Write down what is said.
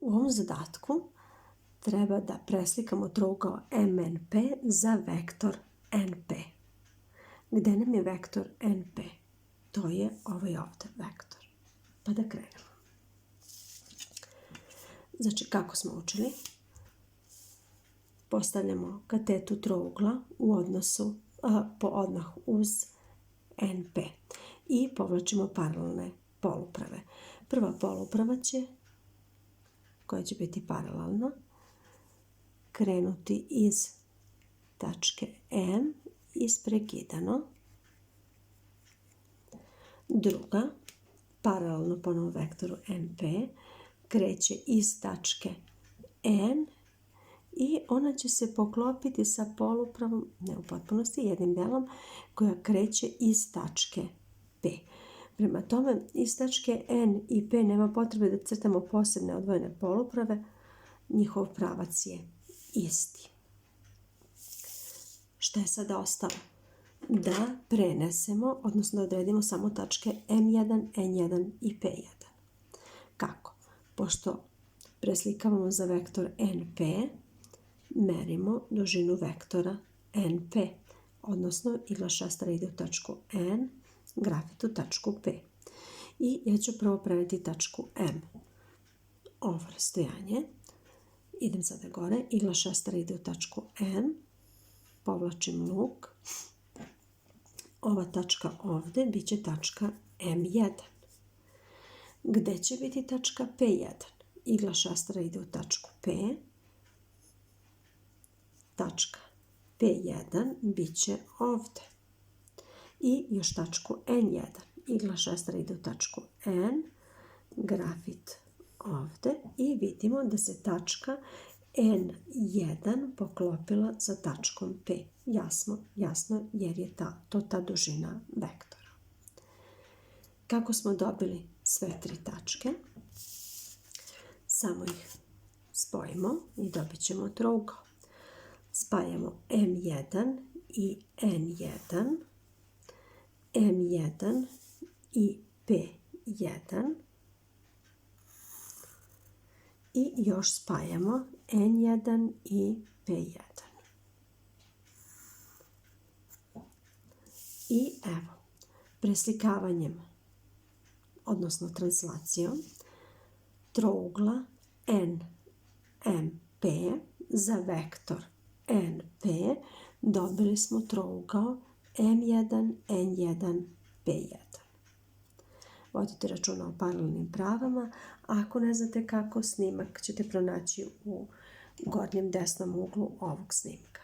U ovom zadatku treba da preslikamo trougao MNP za vektor NP. Gde nam je vektor NP? To je ovaj ovdje vektor. Pa da krenemo. Znači, kako smo učili? Postavljamo katetu trougla u odnosu odmah uz NP i povlačimo paralelne poluprave. Prva poluprava koja će biti paralelna, krenuti iz tačke M isprekidano. Druga, paralelno ponovo vektoru NP, kreće iz tačke N i ona će se poklopiti sa polupravom, ne u potpunosti, jednim delom, koja kreće iz tačke P. Prema tome, iz tačke N i P nema potrebe da crtamo posebne odvojene poluprave, njihov pravac je isti. Šta je sada ostalo? Da prenesemo, odnosno da odredimo samo tačke M1, N1 i P1. Kako? Pošto preslikavamo za vektor NP, merimo dužinu vektora NP, odnosno igla šestara ide u tačku N, grafit u tačku P. I ja ću prvo preneti tačku M. Ovo rastojanje. Idem sada gore, igla šestara ide u tačku N, povlačim luk. Ova tačka ovdje bit će tačka M1. Gde će biti tačka P1? Igla šestara ide u tačku P. Tačka P1 bit će ovdje. I još tačku N1. Igla šestara ide u tačku N, grafit ovdje i vidimo da se tačka N1 poklopila sa tačkom P. Jasno jer je to ta dužina vektora. Kako smo dobili sve tri tačke? Samo ih spojimo i dobit ćemo trougao. Spajamo M1 i N1, M1 i P1 i još spajamo N1 i P1. I evo, preslikavanjem, odnosno translacijom, trougla NMP za vektor NP dobili smo trougao M1, N1, P1. Vodite računa o paralelnim pravama. Ako ne znate kako, snimak ćete pronaći u gornjem desnom uglu ovog snimka.